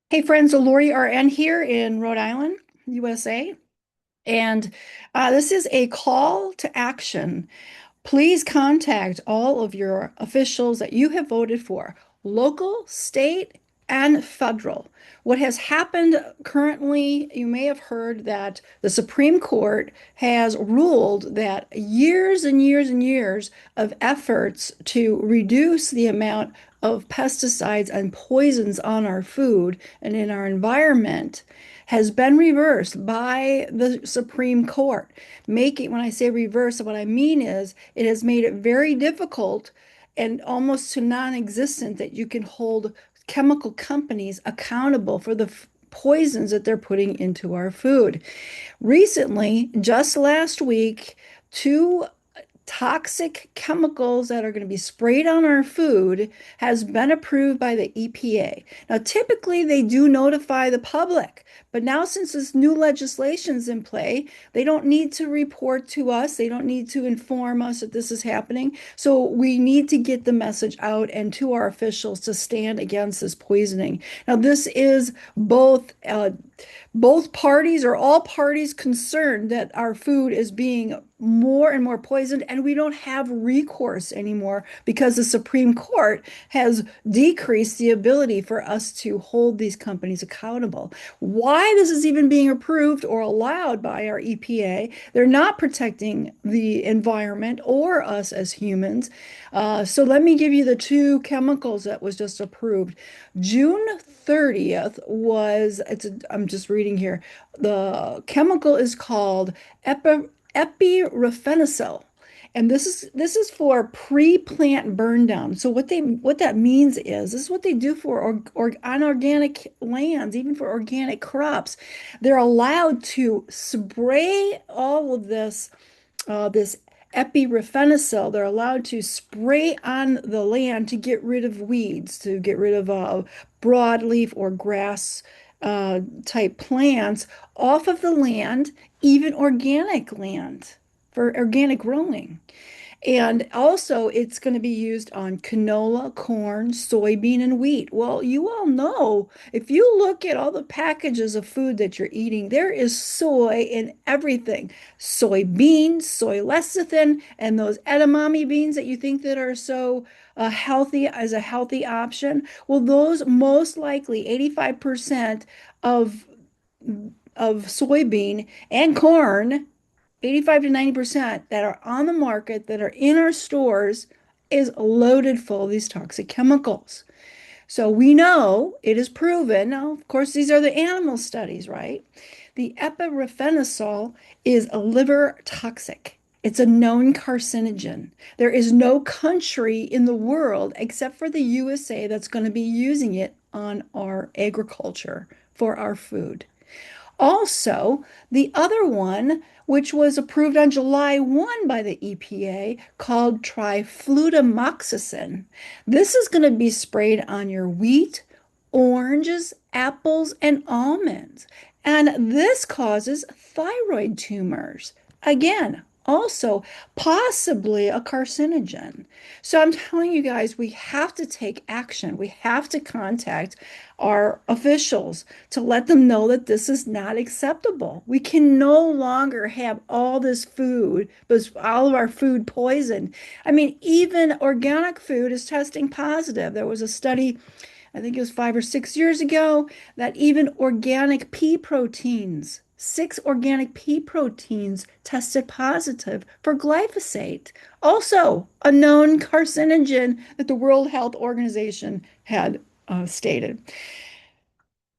Hey friends, Lori RN here in Rhode Island, USA. And this is a call to action. Please contact all of your officials that you have voted for, local, state, and federal. What has happened currently, you may have heard that the Supreme Court has ruled that years and years and years of efforts to reduce the amount of pesticides and poisons on our food and in our environment has been reversed by the Supreme Court. When I say reverse, what I mean is it has made it very difficult and almost to non-existent that you can hold chemical companies accountable for the poisons that they're putting into our food. Recently, just last week, two toxic chemicals that are going to be sprayed on our food has been approved by the EPA. Now, typically they do notify the public, but now since this new legislation is in play, they don't need to report to us. They don't need to inform us that this is happening. So we need to get the message out and to our officials to stand against this poisoning. Now, this is both parties or all parties concerned that our food is being more and more poisoned, and we don't have recourse anymore because the Supreme Court has decreased the ability for us to hold these companies accountable. Why this is even being approved or allowed by our EPA, they're not protecting the environment or us as humans. So let me give you the two chemicals that was just approved. June 30th I'm just reading here. The chemical is called Epyrifenacil. And this is for pre-plant burn down. So what that means is this is what they do for on organic lands, even for organic crops. They're allowed to spray all of this epirefenacil. They're allowed to spray on the land to get rid of weeds, to get rid of broadleaf or grass type plants off of the land, even organic land for organic growing. And also, it's going to be used on canola, corn, soybean, and wheat. Well, you all know if you look at all the packages of food that you're eating, there is soy in everything. Soybeans, soy lecithin, and those edamame beans that you think that are so healthy as a healthy option. Well, those most likely 85% of of soybean and corn 85 to 90% that are on the market that are in our stores is loaded full of these toxic chemicals. So we know it is proven. Now, of course, these are the animal studies, right? The epirefenacil is a liver toxic. It's a known carcinogen. There is no country in the world except for the USA that's going to be using it on our agriculture for our food. Also, the other one, which was approved on July 1 by the EPA, called trifludimoxazin. This is going to be sprayed on your wheat, oranges, apples, and almonds. And this causes thyroid tumors. Again, also possibly a carcinogen. So I'm telling you guys, we have to take action. We have to contact our officials to let them know that this is not acceptable. We can no longer have all this food, all of our food poisoned. I mean, even organic food is testing positive. There was a study, I think it was 5 or 6 years ago, that even organic pea proteins, 6 organic pea proteins tested positive for glyphosate, also a known carcinogen that the World Health Organization had stated.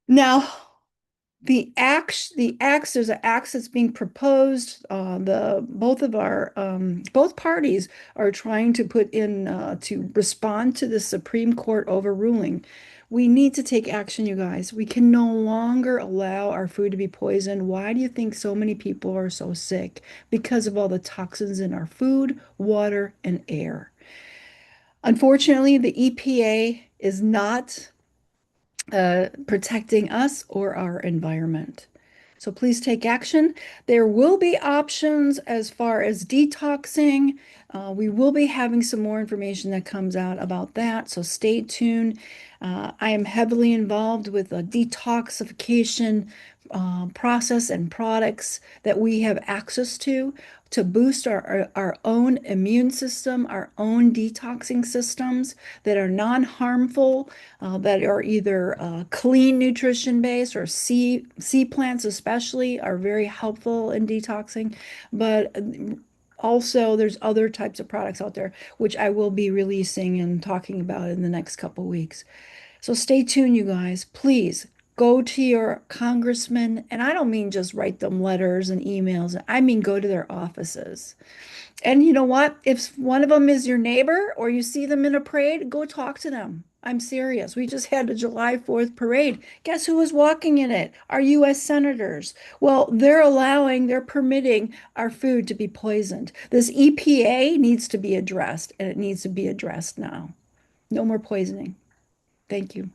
Now, there's an axe that's being proposed. Both parties are trying to put in to respond to the Supreme Court overruling. We need to take action, you guys. We can no longer allow our food to be poisoned. Why do you think so many people are so sick? Because of all the toxins in our food, water, and air. Unfortunately, the EPA is not protecting us or our environment. So please take action. There will be options as far as detoxing. We will be having some more information that comes out about that, so stay tuned. I am heavily involved with a detoxification process and products that we have access to boost our own immune system, our own detoxing systems that are non-harmful, that are either clean nutrition based or sea plants especially are very helpful in detoxing. But also there's other types of products out there which I will be releasing and talking about in the next couple weeks. So stay tuned, you guys. Please go to your congressman, and I don't mean just write them letters and emails. I mean go to their offices. And you know what? If one of them is your neighbor or you see them in a parade, go talk to them. I'm serious. We just had a July 4th parade. Guess who was walking in it? Our US senators. Well, they're permitting our food to be poisoned. This EPA needs to be addressed, and it needs to be addressed now. No more poisoning. Thank you.